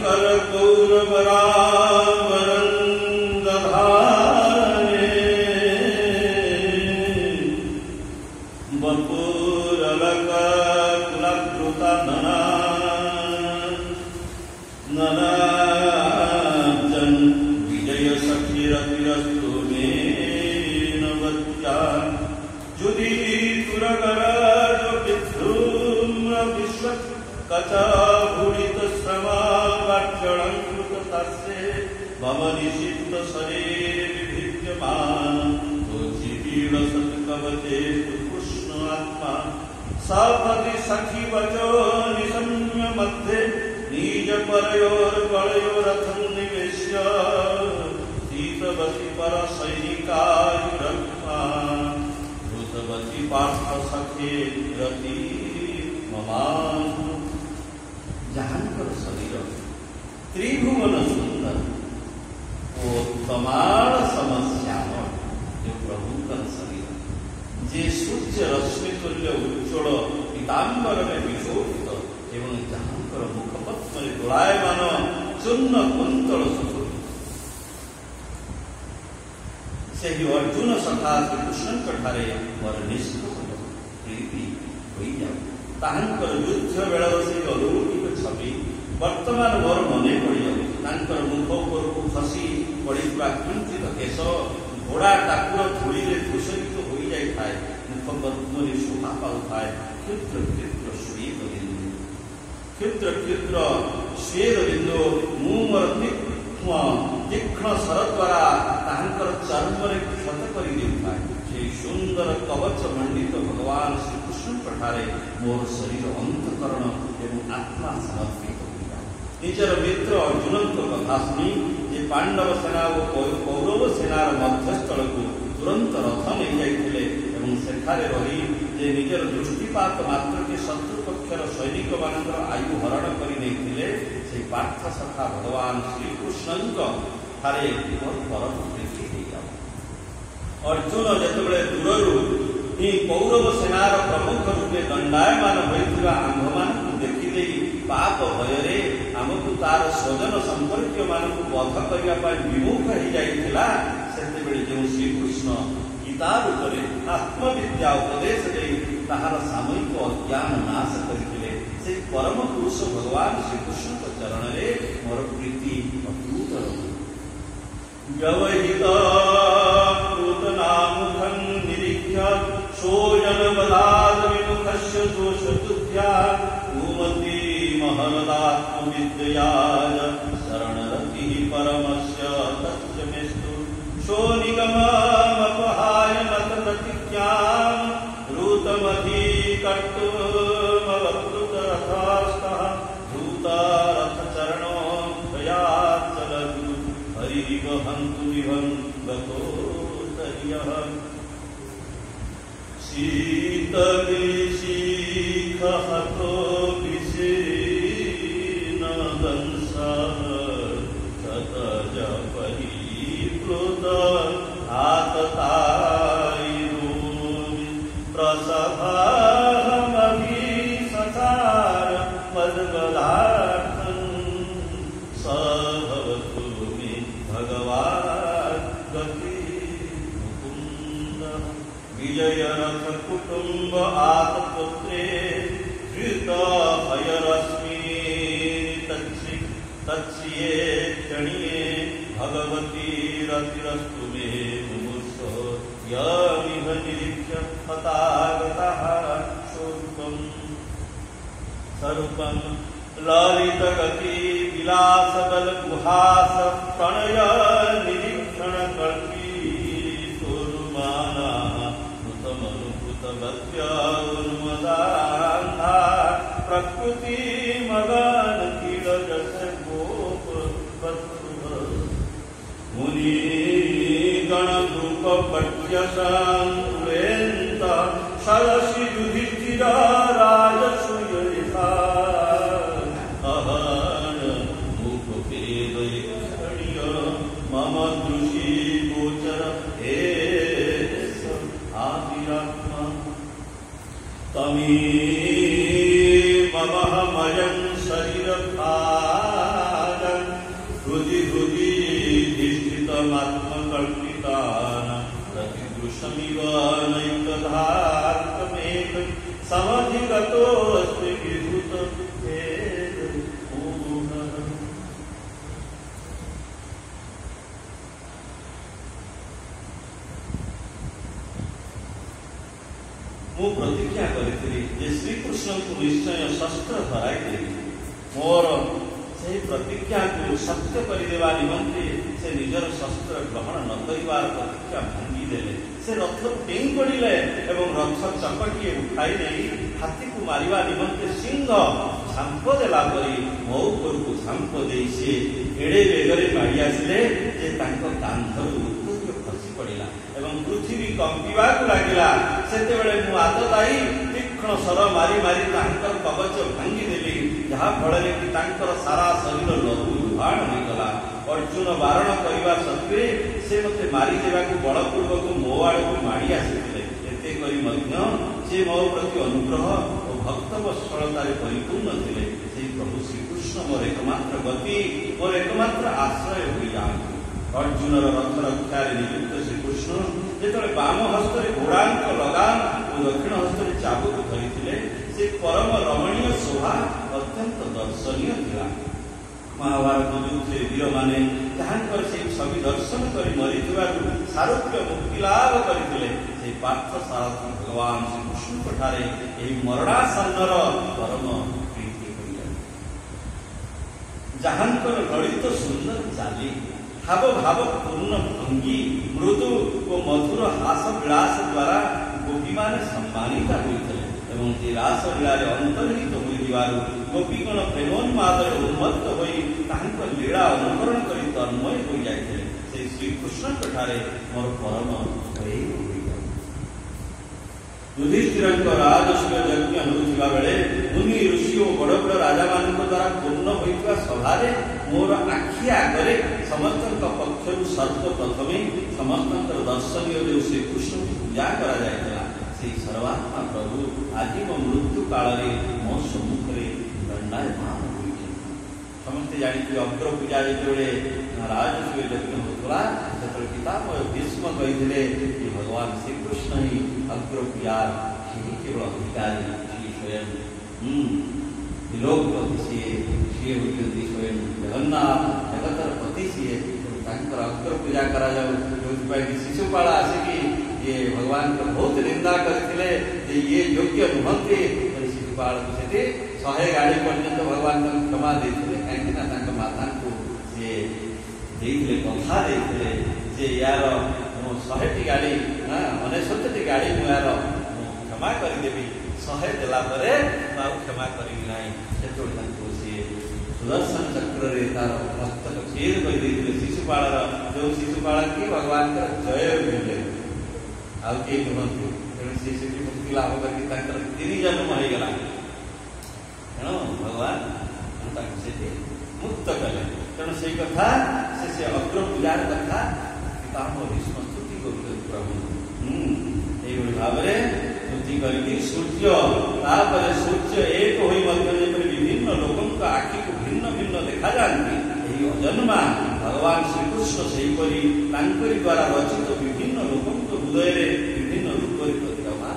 शंकर कौरवरावरंदधारे वपुरलक कुलकृता ननाजन विजय सखीरतिरस्तु मे नवत्या जुदि तुरगराज विध्रुम्र विश्व कचाभूषित श्रमाक्षणकृतस्य मम निषिद्ध शरीरे विभिद्यमान तुलसीपीड सत्कवचे कृष्ण आत्मा सपति सखी वचो निशम्य मध्ये निज परयोर्गणयोरथं निवेश्य शीतवती पर सैनिकायुरक्मा धृतवती पार्थ सखे रति ममान जहांकर शरीर त्रिभुवन सुंदर ओ कमाल समस्या जो प्रभुकर शरीर जे सूर्य रश्मि तुल्य उज्ज्वल पीतांबर में विशोभित एवं जहांकर मुखपद्म दोलायमान चूर्ण कुंतल सुपुर से अर्जुन सखा श्रीकृष्ण ठारे मोर निष्ठ प्रीति हो जाऊ तांकर युद्ध बेलर से अलौकिक छवि वर्तमान मोर मन पड़ जाऊर मुख उपर को खसी पड़ा किंचित केश घोड़ा टाकुर धूली दूषित हो जाए मुख पद्म शोभा पाए क्षुद्र क्षुद्र श्वेत बिंदु क्षुद्र क्षुद्र श्वेत बिंदु मोर तीक्ष्ण शर द्वारा चर्म क्षत कर सुंदर कवच मंडित भगवान श्रीकृष्ण ठारे मोर शरीर अंतकरण एवं आत्मा समर्पित होगा निजर मित्र अर्जुन कथा शुणी जे पांडव सेना और कौरव सेनार मध्यस्थल को तुरंत रथ नहीं जाइए एवं सेठारे रही जे निजर दृष्टिपात मात्र के शत्रु पक्षर सैनिक मान आयु हरण कर से पार्थ सखा भगवान श्रीकृष्ण ठारे मोर परम प्रीति अर्जुन जिते दूरु कौरव सेनार प्रमुख रूपे दंडायमान होता आंभ मान देखिदे पाप भय आमको तार स्वजन संपर्क मान बध करने विमुख हो जाता से जो श्रीकृष्ण गीता रूप में आत्मविद्या उपदेश दे ताहार सामयिक अज्ञान नाश करते से परम पुरुष भगवान श्रीकृष्ण चरण में मोर प्रीति अद्भुत व्यवहित पूतनामुखं निरीक्ष्य सोजनबलाद् विमुखस्य दोषतुभ्या कुमति महदात्मविद्यया शरणरतिः परमस्य तस्य मेस्तु सोनिगममपहाय मतप्रतिज्ञां ऋतमधिकर्तुमवक्तुतरथास्तः धूतारथचरणो दयाचलतु हरिरिव हन्तु विभङ्गतो शीतविशीखहतो विशीर्णदंसा ततज परिप्लुत आततायिरोमि प्रसभामभिससार मद्गदार्थं स भवतु मे भगवान् गति विजय रथ कुटुंब आत्पुत्रे धृत भयरश्मि तत्सिये क्षणिये भगवती रतिरस्तु मे मुमुर्षो यमिह निरीक्ष्य हतागतः स्वरूपं ललितगति विलासबल गुहास प्रणय निरीक्षण कल्पी उन्मदान्धा प्रकृति मगन किल जस गोप मुनि गण धूप पट्य संवेन्त सरसि युधिष्ठिर राजसूयिता अहन मुख वेद क्षणीय मम दृषि गोचर हे आदिरात्मा तमेवमहमयं शरीरभार निगमात्मकल्पितानां प्रतिदृशमिव नैकधार्तमेकं समधिगतोऽस्ति विभूतभेदपूर्णः। ମୁଁ ପ୍ରତିଜ୍ଞା କରିଥିଲି ଯେ ଶ୍ରୀକୃଷ୍ଣଙ୍କୁ ନିଶ୍ଚୟ ଶସ୍ତ୍ର ଧରାଇ ଦେବି। ମୋର ସେହି ପ୍ରତିଜ୍ଞାକୁ ସତ୍ୟ କରିଦେବା ନିମନ୍ତେ ସେ ନିଜର ଶସ୍ତ୍ର ଗ୍ରହଣ ନ କରିବାର ପ୍ରତିଜ୍ଞା ଭାଙ୍ଗିଦେଲେ। ସେ ରଥରୁ ଡେଇଁ ପଡ଼ିଲେ ଏବଂ ରଥ ଚକଟିଏ ଉଠାଇ ନେଇ ହାତୀକୁ ମାରିବା ନିମନ୍ତେ ସିଂହ ଝାମ୍ପ ଦେଲା ପରି ମୋ ଉପରକୁ ଝାମ୍ପ ଦେଇ ସେ ଏଡ଼େ ବେଗରେ ମାଡ଼ି ଆସିଲେ ଯେ ତାଙ୍କ କାନ୍ଧରୁ ଖସି ପଡ଼ିଲା ଏବଂ ପୃଥିବୀ କମ୍ପିବାକୁ ଲାଗିଲା। ସେତେବେଳେ ମୁଁ ଆତତାୟୀ ତୀକ୍ଷ୍ଣ ସ୍ୱର ମାରି ମାରି ତାଙ୍କର କବଚ ଭାଙ୍ଗିଦେଲି, ଯାହା ଫଳରେ କି ତାଙ୍କର ସାରା ଶରୀର ଲହୁ ଲୁହାଣ ହୋଇଗଲା। ଅର୍ଜୁନ ବାରଣ କରିବା ସତ୍ତ୍ୱେ ସେ ମୋତେ ମାରିଦେବାକୁ ବଳପୂର୍ବକ ମୋ ଆଡ଼କୁ ମାଡ଼ି ଆସିଥିଲେ। ଏତେ କରି ମଧ୍ୟ ସେ ମୋ ପ୍ରତି ଅନୁଗ୍ରହ ଓ ଭକ୍ତବତ୍ସଳତାରେ ପରିପୂର୍ଣ୍ଣ ଥିଲେ। ସେହି ପ୍ରଭୁ ଶ୍ରୀକୃଷ୍ଣ ମୋର ଏକମାତ୍ର ଗତି, ମୋର ଏକମାତ୍ର ଆଶ୍ରୟ ହୋଇଯାଆନ୍ତି। ଅର୍ଜୁନର ରଥ ରକ୍ଷାରେ ନିଯୁକ୍ତ ଶ୍ରୀକୃଷ୍ଣ ଯେତେବେଳେ ବାମ ହସ୍ତରେ ଘୋଡ଼ାଙ୍କ ଲଗାମ ଓ ଦକ୍ଷିଣ ହସ୍ତରେ ଚାବୁକ ଧରିଥିଲେ, ସେ ପରମ ରମଣୀୟ ଶୋଭା ଅତ୍ୟନ୍ତ ଦର୍ଶନୀୟ ଥିଲା। ମହାଭାରତ ଯୁଦ୍ଧରେ ବୀରମାନେ ଯାହାଙ୍କର ସେହି ଛବି ଦର୍ଶନ କରି ମରିଥିବାରୁ ସାରୁପ୍ୟ ମୁକ୍ତି ଲାଭ କରିଥିଲେ, ସେହି ପାର୍ଥ ସାରଥୀ ଭଗବାନ ଶ୍ରୀକୃଷ୍ଣଙ୍କଠାରେ ଏହି ମରଣାସନ୍ନର ପରମ ପ୍ରୀତି ହୋଇଯାଏ। ଯାହାଙ୍କର ଲଳିତ ସୁନ୍ଦର ଚାଲି, ଭାବ ଭାବ ପୂର୍ଣ୍ଣ ଭଙ୍ଗୀ, ମୃଦୁ ଓ ମଧୁର ହାସ ବିଳାସ ଦ୍ୱାରା ଗୋପୀମାନେ ସମ୍ମାନିତ ହୋଇଥିଲେ ଏବଂ ସେ ରାସଲୀଳାରେ ଅନ୍ତର୍ହିତ ହୋଇଯିବାରୁ ଗୋପୀଗଣ ପ୍ରେମୋନ୍ମାଦରେ ଉନ୍ମତ୍ତ ହୋଇ ତାହାଙ୍କ ଲୀଳା ଅନୁକରଣ କରି ତନ୍ମୟ ହୋଇଯାଇଥିଲେ। ସେ ଶ୍ରୀକୃଷ୍ଣଙ୍କଠାରେ ମୋର ପରମ ପ୍ରେମ ହୋଇଯାଏ। ଯୁଧିଷ୍ଠିରଙ୍କ ରାଜସ୍ୱ ଯଜ୍ଞ ହେଉଥିବା ବେଳେ ମୁନି ଋଷି ଓ ବଡ଼ ବଡ଼ ରାଜାମାନଙ୍କ ଦ୍ୱାରା ପୂର୍ଣ୍ଣ ହୋଇଥିବା ସଭାରେ ମୋର ଆଖି ଆଗରେ ସମସ୍ତଙ୍କ ପକ୍ଷରୁ ସର୍ବପ୍ରଥମେ ସମସ୍ତଙ୍କର ଦର୍ଶନୀୟ ଯେଉଁ ଶ୍ରୀକୃଷ୍ଣଙ୍କୁ ପୂଜା କରାଯାଇଥିଲା, ସେହି ସର୍ବାତ୍ମା ପ୍ରଭୁ ଆଜି ମୋ ମୃତ୍ୟୁ କାଳରେ ମୋ ସମ୍ମୁଖରେ ଦଣ୍ଡାୟମାନ ହୋଇଛନ୍ତି। ସମସ୍ତେ ଜାଣିଥିବେ ଅଗ୍ର ପୂଜା ଯେତେବେଳେ ରାଜସ୍ୱ ଯଜ୍ଞ ହେଉଥିଲା, ସେତେବେଳେ ପିତାମହ ଭୀଷ୍ମ କହିଥିଲେ ଯେ ଭଗବାନ ଶ୍ରୀକୃଷ୍ଣ ହିଁ ଅଗ୍ର ପୂଜାର ସେହି କେବଳ ଅଧିକାରୀ, ସିଏ ସ୍ୱୟଂ ବିଲୋକପତି, ସିଏ ହେଉଛନ୍ତି ସ୍ୱୟଂ ଜଗନ୍ନାଥ, ଜଗତର ପତି ସିଏ। ତାଙ୍କର ଅଗ୍ର ପୂଜା କରାଯାଉ, ଯେଉଁଥିପାଇଁ କି ଶିଶୁପାଳ ଆସିକି ଇଏ ଭଗବାନଙ୍କର ବହୁତ ନିନ୍ଦା କରିଥିଲେ ଯେ ଇଏ ଯୋଗ୍ୟ ନୁହନ୍ତି। ଶିଶୁପାଳକୁ ସେଠି 100 ଗାଡ଼ି ପର୍ଯ୍ୟନ୍ତ ଭଗବାନ ତାଙ୍କୁ କ୍ଷମା ଦେଇଥିଲେ, କାହିଁକିନା ତାଙ୍କ ମାତାଙ୍କୁ ସିଏ ଦେଇଥିଲେ, କଥା ଦେଇଥିଲେ ଯେ ୟାର ମୁଁ 100ଟି ଗାଡ଼ି 69ଟି ଗାଡ଼ି ମୁଁ ୟାର କ୍ଷମା କରିଦେବି, 100 ଦେଲା ପରେ ମୁଁ ଆଉ କ୍ଷମା କରିବି ନାହିଁ। ସେତେବେଳେ ତାଙ୍କୁ ସିଏ ସୁଦର୍ଶନ ଚକ୍ରରେ ତାର ମସ୍ତକ ଛେଦ କରିଦେଇଥିଲେ। ଶିଶୁପାଳର ଯେଉଁ ଶିଶୁପାଳ କି ଭଗବାନଙ୍କର ଜୟ ମିଳେ ଆଉ କେହି ନୁହନ୍ତି। ତେଣୁ ସେ ସେଠି ମୁକ୍ତି ଲାଭ କରିକି ତାଙ୍କର 3 ଜନ୍ମ ହେଇଗଲା। ତେଣୁ ଭଗବାନ ତାଙ୍କୁ ସେଠି ମୁକ୍ତ କଲେ। ତେଣୁ ସେଇ କଥା ସେ ଅଗ୍ର ପୂଜାର କଥା ପିତାମହ ଭୀଷ୍ମ ସ୍ତୁତି କରୁଛନ୍ତି ପ୍ରଭୁ। ଏଇଭଳି ଭାବରେ ସ୍ତୁତି କରିକି ସୂର୍ଯ୍ୟ, ତାପରେ ସୂର୍ଯ୍ୟ ଏକ ହୋଇ ମଧ୍ୟ ଯେପରି ବିଭିନ୍ନ ଲୋକଙ୍କ ଆଖିକୁ ଭିନ୍ନ ଭିନ୍ନ ଦେଖାଯାଆନ୍ତି, ଏହି ଅଜନ୍ମା ଭଗବାନ ଶ୍ରୀକୃଷ୍ଣ ସେହିପରି ତାଙ୍କରି ଦ୍ୱାରା ରଚିତ ବିଭିନ୍ନ ଲୋକଙ୍କ ହୃଦୟରେ ବିଭିନ୍ନ ରୂପରେ ପ୍ରତୀୟମାନ।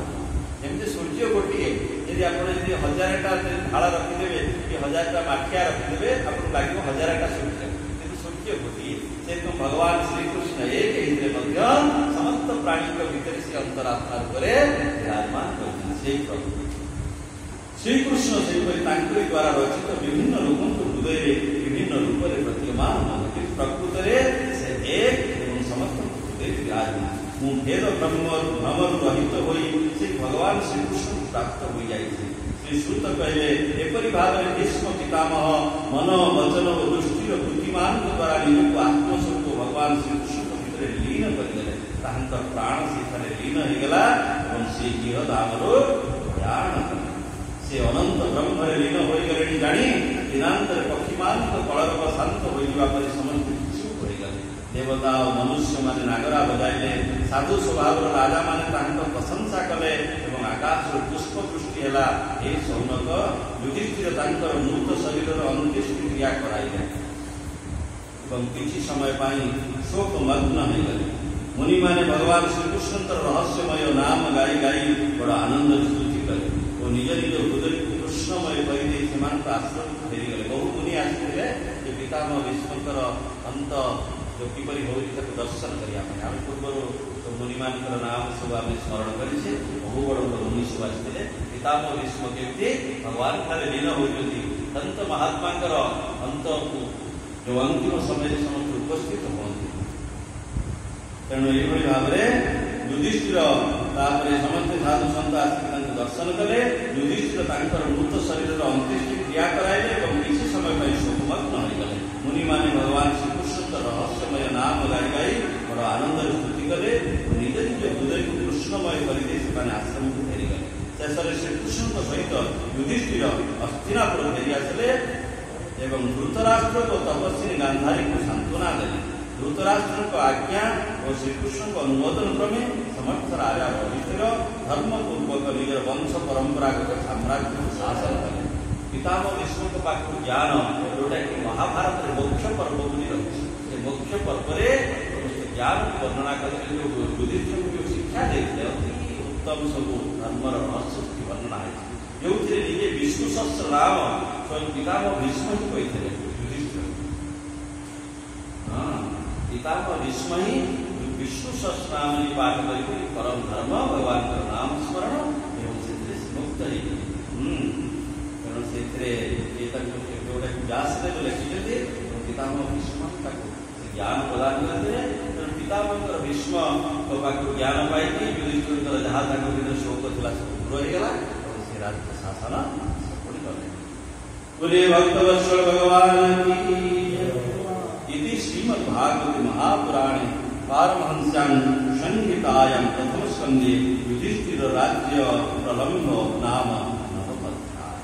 ଯେମିତି ସୂର୍ଯ୍ୟ ଗୋଟିଏ, ଯଦି ଆପଣ ଯଦି 1000ଟା ଢାଳ ରଖିଦେବେ କି 1000ଟା ମାଠିଆ ରଖିଦେବେ, ଆପଣଙ୍କୁ ଲାଗିବ 1000ଟା ସୂର୍ଯ୍ୟ, କିନ୍ତୁ ସୂର୍ଯ୍ୟ ଗୋଟିଏ। ସେରକମ ଭଗବାନ ଶ୍ରୀକୃଷ୍ଣ ଏକ ହେଇଥିଲେ ମଧ୍ୟ ସମସ୍ତ ପ୍ରାଣୀଙ୍କ ଭିତରେ ସେ ଅନ୍ତରାତ୍ମା ରୂପରେ ବିରାଜମାନ କରିଛନ୍ତି। ସେଇ ପ୍ରଭୁ ଶ୍ରୀକୃଷ୍ଣ ସେହିପରି ତାଙ୍କରି ଦ୍ୱାରା ରଚିତ ବିଭିନ୍ନ ଲୋକଙ୍କ ହୃଦୟରେ ବିଭିନ୍ନ ରୂପରେ ପ୍ରତୀୟମାନ ହୁଅନ୍ତି। ପ୍ରକୃତରେ ସେ ଏକ ଏବଂ ସମସ୍ତଙ୍କ ହୃଦୟରେ ବିରାଜମାନ। ମୁଁ ଭେଦ ଭ୍ରମରୁ ରହିତ ହୋଇ ସେ ଭଗବାନ ଶ୍ରୀକୃଷ୍ଣଙ୍କୁ ପ୍ରାପ୍ତ ହୋଇଯାଇଛି। ଶ୍ରୀ ଶ୍ରୁତ କହିଲେ, ଏପରି ଭାବରେ ଭୀଷ୍ମ ପିତାମହ ମନ, ବଚନ ଓ ଦୃଷ୍ଟିର ବୃତ୍ତିମାନଙ୍କ ଦ୍ୱାରା ନିଜକୁ ଆତ୍ମସ୍ୱରୂପ ଭଗବାନ ଶ୍ରୀକୃଷ୍ଣଙ୍କ ଭିତରେ ଲୀନ କରିଦେଲେ। ତାହାଙ୍କର ପ୍ରାଣ ସେଠାରେ ଲୀନ ହେଇଗଲା ଏବଂ ସେ ଗିରଧାମରୁ ପ୍ରୟାଣ କଲେ। ସେ ଅନନ୍ତ ବ୍ରହ୍ମରେ ଲୀନ ହୋଇଗଲେଣି ଜାଣି ଦିନାନ୍ତରେ ପକ୍ଷୀମାନଙ୍କ କଳରବ ଶାନ୍ତ ହୋଇଯିବା ପରେ ସମସ୍ତେ ଚୁପ୍ ହୋଇଗଲେ। ଦେବତା ଓ ମନୁଷ୍ୟମାନେ ନାଗରା ବଜାଇଲେ, ସାଧୁ ସ୍ୱଭାବର ରାଜାମାନେ ତାଙ୍କ ପ୍ରଶଂସା କଲେ ଏବଂ ଆକାଶରୁ ପୁଷ୍ପ ବୃଷ୍ଟି ହେଲା। ଏ ସୌନକ ଯୁଧିଷ୍ଠିର ତାଙ୍କର ମୃତ ଶରୀରର ଅନ୍ତ୍ୟେଷ୍ଟି କ୍ରିୟା କରାଇଲେ। ଏବଂ କିଛି ସମୟ ପାଇଁ ଶୋକମଗ୍ନ ହୋଇଗଲେ। ମୁନିମାନେ ଭଗବାନ ଶ୍ରୀକୃଷ୍ଣଙ୍କର ରହସ୍ୟମୟ ନାମ ଗାଇ ଗାଇ ବଡ଼ ଆନନ୍ଦରେ ସ୍ତୁତି କଲେ ଓ ନିଜ ନିଜ ହୃଦୟକୁ କୃଷ୍ଣମୟ କରିଦେଇ ସେମାନଙ୍କ ଆଶ୍ରମକୁ ଫେରିଗଲେ। ବହୁ ମୁନି ଆସିଥିଲେ ଯେ ପିତାମହ ଭୀଷ୍ମଙ୍କର ଅନ୍ତ କିପରି ହେଉଛି ତାକୁ ଦର୍ଶନ କରିବା ପାଇଁ। ଆମେ ପୂର୍ବରୁ ମୁନିମାନଙ୍କର ନାମ ସବୁ ଆମେ ସ୍ମରଣ କରିଛେ। ବହୁ ବଡ଼ ବଡ଼ ମୁନି ସବୁ ଆସିଥିଲେ। ପିତାମହ ଭୀଷ୍ମ କେମିତି ଭଗବାନ ଠାରେ ଲୀନ ହେଉଛନ୍ତି, ସନ୍ଥ ମହାତ୍ମାଙ୍କର ଅନ୍ତକୁ ଯେଉଁ ଅନ୍ତିମ ସମୟରେ ସମସ୍ତେ ଉପସ୍ଥିତ ହୁଅନ୍ତି। ତେଣୁ ଏଇଭଳି ଭାବରେ ଯୁଧିଷ୍ଠିର ତାପରେ ସମସ୍ତେ ସାଧୁ ସନ୍ଥ ଆସିକି ତାଙ୍କୁ ଦର୍ଶନ କଲେ। ଯୁଧିଷ୍ଠିର ତାଙ୍କର ମୃତ ଶରୀରର ଅନ୍ତ୍ୟେଷ୍ଟି କ୍ରିୟା କରାଇଲେ ଏବଂ କିଛି ସମୟ ପାଇଁ ଶୋକମଗ୍ନ ହୋଇଗଲେ। ମୁନିମାନେ ଭଗବାନ ଶ୍ରୀକୃଷ୍ଣଙ୍କ ରହସ୍ୟମୟ ନାମ ଗାଇ ଗାଇ ବଡ଼ ଆନନ୍ଦରେ ସ୍ତୁତି କଲେ ଓ ନିଜ ନିଜ ହୃଦୟକୁ କୃଷ୍ଣମୟ କରିଦେଇ ସେମାନେ ଆଶ୍ରମକୁ ଫେରିଗଲେ। ଶେଷରେ ଶ୍ରୀକୃଷ୍ଣଙ୍କ ସହିତ ଯୁଧିଷ୍ଠିର ହସ୍ତିନାପୁର ଫେରି ଆସିଲେ ଏବଂ ଧୃତରାଷ୍ଟ୍ର ଓ ତପସ୍ୱୀ ଗାନ୍ଧାରୀଙ୍କୁ ସାନ୍ତ୍ୱନା ଦେଲେ। ଧୃତରାଷ୍ଟ୍ରଙ୍କ ଆଜ୍ଞା ଓ ଶ୍ରୀକୃଷ୍ଣଙ୍କ ଅନୁମୋଦନ କ୍ରମେ ସମର୍ଥ ରାଜା ଯୁଧିଷ୍ଠିର ଧର୍ମପୂର୍ବକ ନିଜର ବଂଶ ପରମ୍ପରାଗତ ସାମ୍ରାଜ୍ୟକୁ ଶାସନ କଲେ। ପିତାମହ ଭୀଷ୍ମଙ୍କ ପାଖରୁ ଜ୍ଞାନ ଯେଉଁଟାକି ମହାଭାରତରେ ମୁଖ୍ୟ ପର୍ବ ବୋଲି ରହିଛି, ସେ ମୁଖ୍ୟ ପର୍ବରେ ଜ୍ଞାନ ବର୍ଣ୍ଣନା କଲେ। ଯେଉଁ ଯୁଧିଷ୍ଠିରଙ୍କୁ ଯେଉଁ ଶିକ୍ଷା ଦେଇଥିଲେ ଅତି ଉତ୍ତମ ସବୁ ଧର୍ମର ରହସ୍ୟ ବର୍ଣ୍ଣନା ହୋଇଛି, ଯେଉଁଥିରେ ନିଜେ ବିଷ୍ଣୁ ସହସ୍ର ନାମ ସ୍ୱୟଂ ପିତାମହ ଭୀଷ୍ମଙ୍କୁ କହିଥିଲେ। ଯୁଧିଷ୍ଠିର ପିତାମହ ଭୀଷ୍ମ ହିଁ ବିଷ୍ଣୁ ସହସ୍ର ନାମ ପାଠ କରିକି ପରମ ଧର୍ମ ଭଗବାନଙ୍କର ନାମ ସ୍ମରଣ ଏବଂ ସେଥିରେ ସେ ମୁକ୍ତ ହେଇଗଲେ। ତେଣୁ ସେଥିରେ ଯୋଉଟାକୁ ବ୍ୟାସଦେବ ଲେଖିଛନ୍ତି ପିତାମହ ଭୀଷ୍ମ ତାକୁ ଜ୍ଞାନ ପ୍ରଦାନ କରିଥିଲେ। ତେଣୁ ପିତାମହଙ୍କର ଭୀଷ୍ମଙ୍କ ପାଖରୁ ଜ୍ଞାନ ପାଇକି ଯୁଧିଷ୍ଠିରଙ୍କର ଯାହା ତାଙ୍କ ଭିତରେ ଶୋକ ଥିଲା ସବୁ ଦୂର ହେଇଗଲା ଏବଂ ସେ ରାଜ୍ୟ ଶାସନ ପୁଣି କଲେ। ବୋଲେ ଭକ୍ତବତ୍ସଳ ଭଗବାନ इति श्रीमद्भागवते महापुराणे पारमहंस्यां संहितायां प्रथम स्कन्धे युधिष्ठिर राज्य प्रलम्भ नाम नवमोऽध्यायः।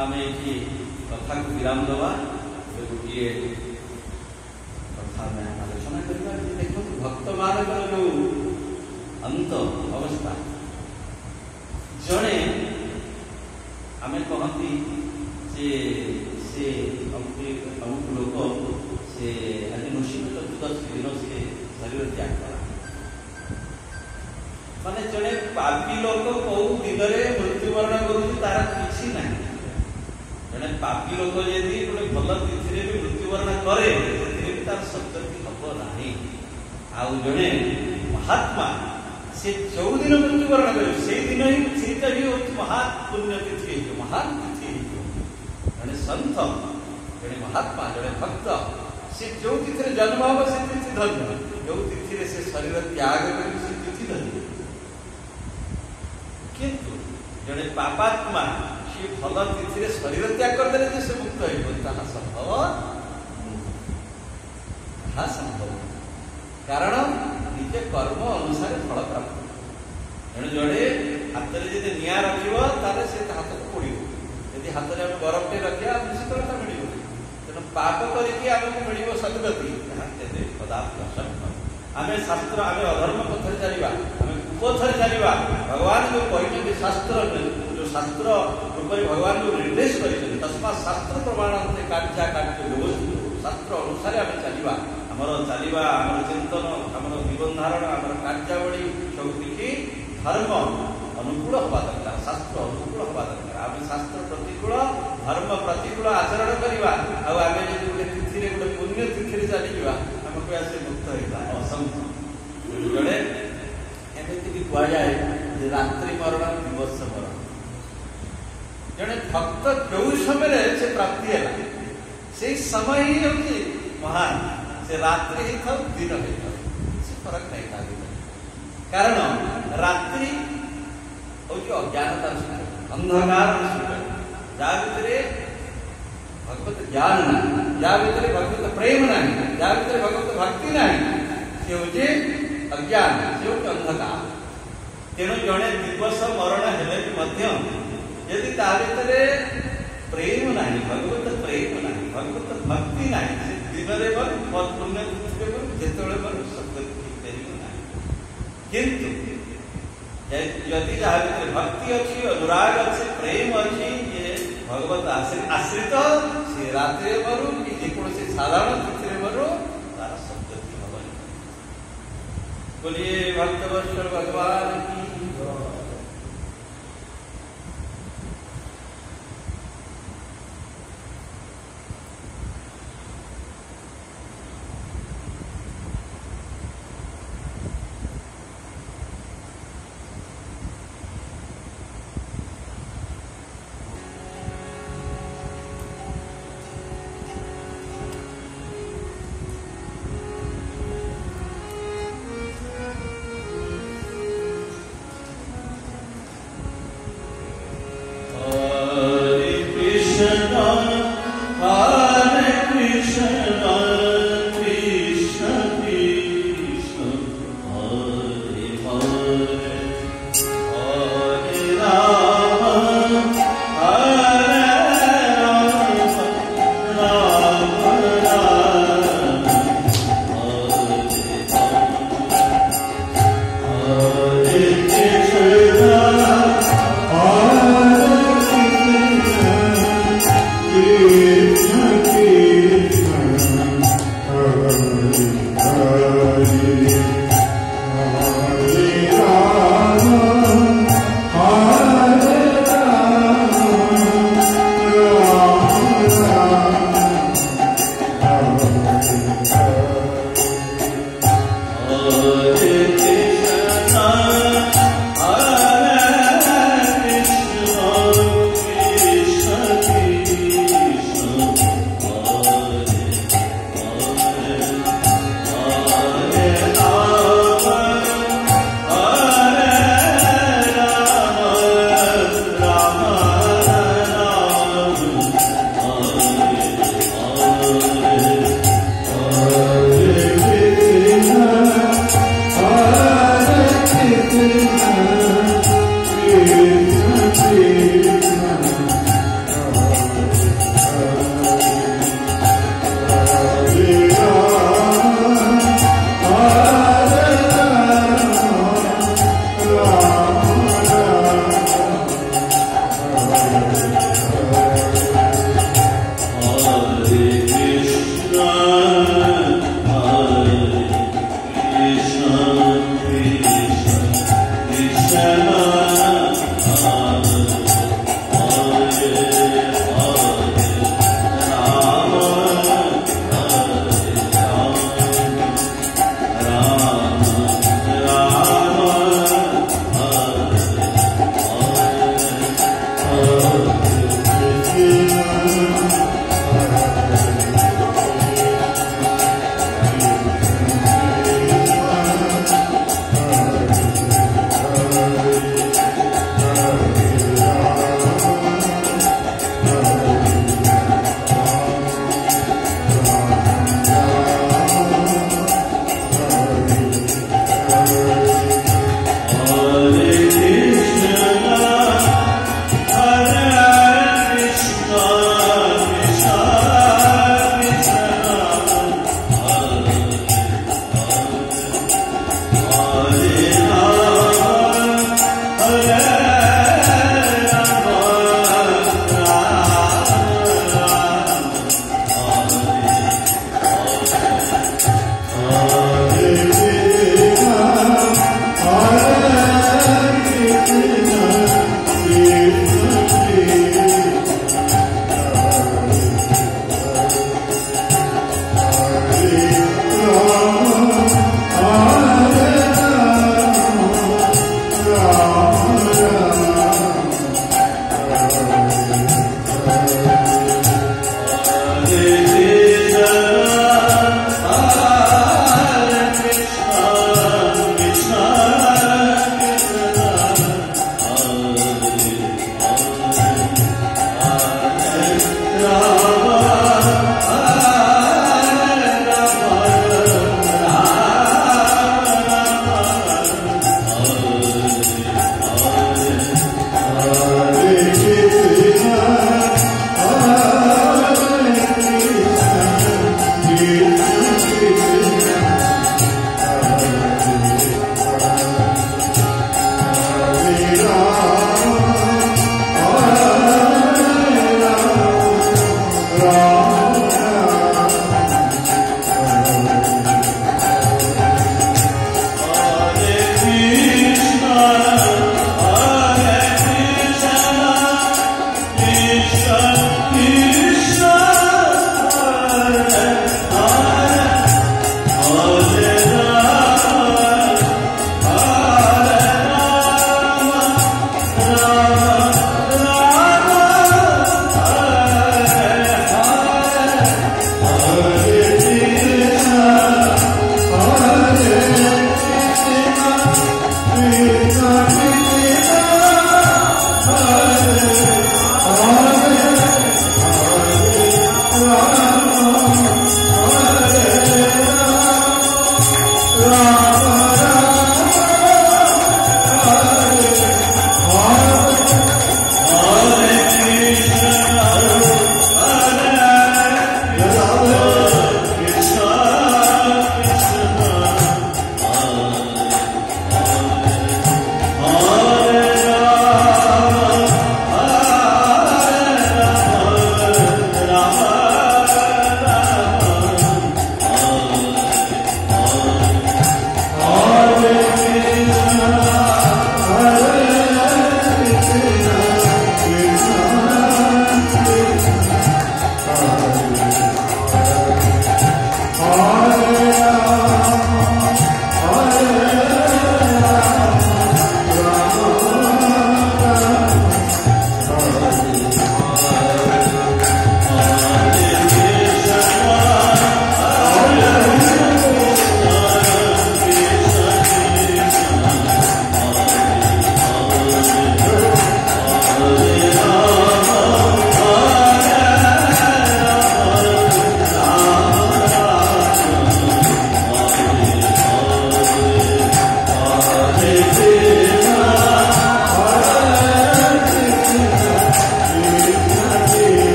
ଆମେ ଏଠି କଥାକୁ ବିରାମ ଦେବା। ଗୋଟିଏ କଥା ଆମେ ଆଲୋଚନା କରିବା। ଦେଖନ୍ତୁ ଭକ୍ତମାନଙ୍କର ଯେଉଁ ଅନ୍ତ ଅବସ୍ଥା, ଜଣେ ଆମେ କହନ୍ତି ଯେ ସେ ଅମୁକ ଲୋକ ସେ ଆଜି ନୃସିଂହ ଚତୁର୍ଦଶୀ ଦିନ ସେ ଶରୀର ତ୍ୟାଗ କଲା। ମାନେ ଜଣେ ପାପୀ ଲୋକ କୋଉ ଦିନରେ ମୃତ୍ୟୁବରଣ କରୁଛି ତାର କିଛି ନାହିଁ। ଜଣେ ପାପୀ ଲୋକ ଯଦି ଗୋଟେ ଭଲ ତିଥିରେ ବି ମୃତ୍ୟୁବରଣ କରେ ସେଥିରେ ବି ତାର ସତ୍ୟତି ହବ ନାହିଁ। ଆଉ ଜଣେ ମହାତ୍ମା ସେ ଯୋଉ ଦିନ ମୃତ୍ୟୁବରଣ କରିବ ସେଇଦିନ ହିଁ ସେଇଟା ବି ହେଉଛି ମହାନ ପୁଣ୍ୟ ତିଥି ହେଇଯିବ, ମହାନ ତିଥି ହେଇଯିବ। ଜଣେ ସନ୍ଥ, ଜଣେ ମହାତ୍ମା, ଜଣେ ଭକ୍ତ ସେ ଯୋଉ ତିଥିରେ ଜନ୍ମ ହବ ସେ ତିଥି ଧନ୍ୟ, ଯୋଉ ତିଥିରେ ସେ ଶରୀର ତ୍ୟାଗ କରିବ ସେ ତିଥି ଧନ୍ୟ। କିନ୍ତୁ ଜଣେ ପାପାତ୍ମା ସେ ଭଲ ତିଥିରେ ଶରୀର ତ୍ୟାଗ କରିଦେଲେ ଯେ ସେ ମୁକ୍ତ ହେଇଯିବ, ତାହା ସମ୍ଭବ। କାରଣ ନିଜ କର୍ମ ଅନୁସାରେ ଫଳ ପ୍ରାପ୍ତ। ତେଣୁ ଜଣେ ହାତରେ ଯଦି ନିଆଁ ରଖିବ ତାହେଲେ ସେ ହାତକୁ ପୋଡ଼ିବ। ଯଦି ହାତରେ ଆମେ ବରଫଟେ ରଖିବା ନିଶ୍ଚିତ ମିଳିବ। ତେଣୁ ପାପ କରିକି ଆମକୁ ମିଳିବ ସଦ୍ଗତି, ତାହା କେବେ କଦାପି ଅସମ୍ଭବ। ଆମେ ଶାସ୍ତ୍ର, ଆମେ ଅଧର୍ମ ପଥରେ ଚାଲିବା, ଆମେ କୁପଥରେ ଚାଲିବା। ଭଗବାନ ଯେଉଁ କହିଛନ୍ତି ଶାସ୍ତ୍ର, ଯେଉଁ ଶାସ୍ତ୍ର ରୂପରେ ଭଗବାନ ଯେଉଁ ନିର୍ଦ୍ଦେଶ କରିଛନ୍ତି ତସ୍ମା ଶାସ୍ତ୍ର ପ୍ରମାଣ କାର୍ଯ୍ୟ ବ୍ୟବସ୍ଥିତ, ଶାସ୍ତ୍ର ଅନୁସାରେ ଆମେ ଚାଲିବା। ଆମର ଚାଲିବା, ଆମର ଚିନ୍ତନ, ଆମର ଜୀବନ ଧାରଣ, ଆମର କାର୍ଯ୍ୟାବଳୀ ସବୁ କିଛି ଧର୍ମ ଅନୁକୂଳ ହେବା ଦରକାର, ଶାସ୍ତ୍ର ଅନୁକୂଳ ହେବା ଦରକାର। ଆମେ ଶାସ୍ତ୍ର ପ୍ରତିକୂଳ, ଧର୍ମ ପ୍ରତିକୂଳ ଆଚରଣ କରିବା ଆଉ ଆମେ ଯଦି ଗୋଟେ ତିଥିରେ, ଗୋଟେ ପୁଣ୍ୟ ତିଥିରେ ଚାଲିଯିବା ଆମକୁ ଆସି ମୁକ୍ତ ହେଇଯିବା ଅସମ୍ଭବ। ଜଣେ ଏମିତି ବି କୁହାଯାଏ ଯେ ରାତ୍ରି ମରଣ ଦିବସ ମରଣ। ଜଣେ ଭକ୍ତ ଯୋଉ ସମୟରେ ସେ ପ୍ରାପ୍ତି ହେଲା ସେଇ ସମୟ ହିଁ ହେଉଛି ମହାନ। ସେ ରାତ୍ରି ହେଇଥାଉ ଦିନ ହେଇଥାଉ ସେ ଫରକ ନାହିଁ ତା ଭିତରେ। କାରଣ ରାତ୍ରି ହଉଛି ଅଜ୍ଞାନତାର ସୂଚନା, ଅନ୍ଧକାରର ସୂଚନା। ଯାହା ଭିତରେ ଭଗବତ ଜ୍ଞାନ ନାହିଁ, ଯାହା ଭିତରେ ଭଗବତ ପ୍ରେମ ନାହିଁ, ଯାହା ଭିତରେ ଭଗବତ ଭକ୍ତି ନାହିଁ, ସେ ହଉଛି ଅଜ୍ଞାନ, ସେ ହଉଛି ଅନ୍ଧକାର। ତେଣୁ ଜଣେ ଦିବସ ମରଣ ହେଲେ ବି ମଧ୍ୟ ଯଦି ତା ଭିତରେ ପ୍ରେମ ନାହିଁ, ଭଗବତ ପ୍ରେମ ନାହିଁ, ଭଗବତ ଭକ୍ତି ନାହିଁ, ସେ ଦିନରେ ପୁଣ୍ୟ ତିଥିରେ ଯେତେବେଳେ ସତ୍ୟ ହେଇପାରିବ ନାହିଁ। କିନ୍ତୁ जदि जहाँ भीतर भक्ति अच्छी अनुराग अच्छे प्रेम अच्छी ये भगवत आश्रित से रात्रि मरु कि जेकोसी साधारण तिथि मरु तार सप्तति हवन। बोलिए भक्तवत्सल भगवान की। Krishna